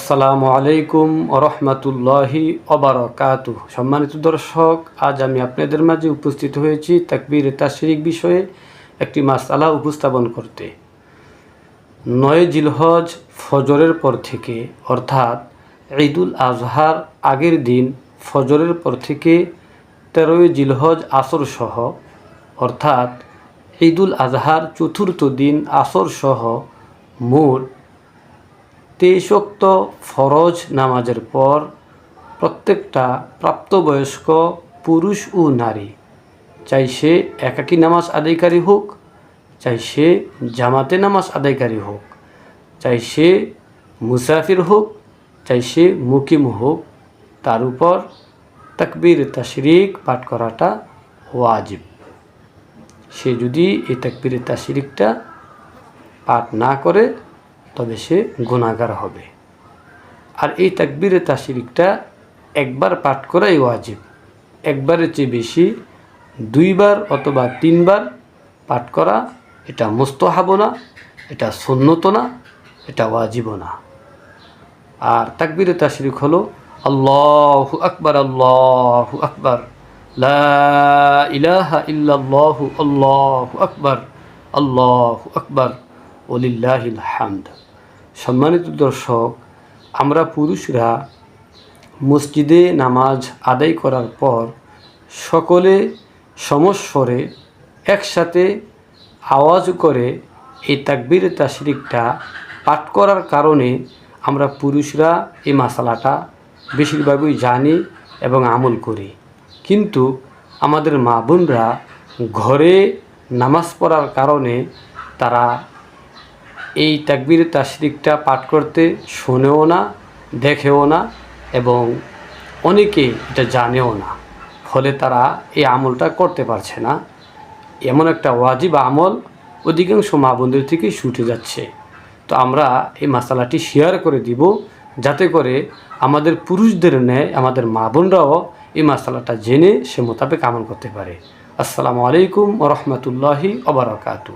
আসসালামু আলাইকুম রহমতুল্লাহি ওবারাকাতুহু। সম্মানিত দর্শক, আজ আমি আপনাদের মাঝে উপস্থিত হয়েছি তাকবীরে তাশরিক বিষয়ে একটি মাসআলা উপস্থাপন করতে। ৯ জিলহজ ফজরের পর থেকে অর্থাৎ ঈদুল আজহার আগের দিন ফজরের পর থেকে ১৩ জিলহজ আসর সহ অর্থাৎ ঈদুল আজহার চতুর্থ দিন আসর সহ মোট ২৩ ওয়াক্ত ফরজ নামাজের পর প্রত্যেকটা প্রাপ্তবয়স্ক পুরুষ ও নারী, চাই সে একাকী নামাজ আদায়কারী হোক, চাই সে জামাতে নামাজ আদায়কারী হোক, চাই সে মুসাফির হোক, চাই সে মুকিম হোক, তার উপর তাকবীর তাশরিক পাঠ করাটা ওয়াজিব। সে যদি এই তাকবীর তাশরিকটা পাঠ না করে তবে সে গুনাহগার হবে। আর এই তাকবীরে তাশরিকটা একবার পাঠ করাই ওয়াজিব। একবারের চেয়ে বেশি ২ বার অথবা ৩ বার পাঠ করা এটা মুস্তাহাবও না, এটা সুন্নতও না, এটা ওয়াজিবও না। আর তাকবীরে তাশরিক হলো আল্লাহু আকবার, আল্লাহু আকবার, লা ইলাহা ইল্লাল্লাহু, আল্লাহু আকবার, আল্লাহু আকবার, ওয়ালিল্লাহিল হামদ। সম্মানিত দর্শক, আমরা পুরুষরা মসজিদে নামাজ আদায় করার পর সকলে সমস্বরে একসাথে আওয়াজ করে এই তাকবীর তাশরিকটা পাঠ করার কারণে আমরা পুরুষরা এই মাসালাটা বেশিরভাগই জানি এবং আমল করি। কিন্তু আমাদের মা বোনরা ঘরে নামাজ পড়ার কারণে তারা এই তাকবীর তাশরিকটা পাঠ করতে শোনেও না, দেখেও না এবং অনেকে এটা জানেও না। ফলে তারা এই আমলটা করতে পারছে না। এমন একটা ওয়াজিব আমল অধিকাংশ মা বোনদের থেকে ছুটে যাচ্ছে। তো আমরা এই মাসালাটি শেয়ার করে দিব যাতে করে আমাদের পুরুষদের ন্যায় আমাদের মা বোনরাও এই মাসালাটা জেনে সে মোতাবেক আমল করতে পারে। আসসালামু আলাইকুম ওয়া রাহমাতুল্লাহি ওয়া বারাকাতুহু।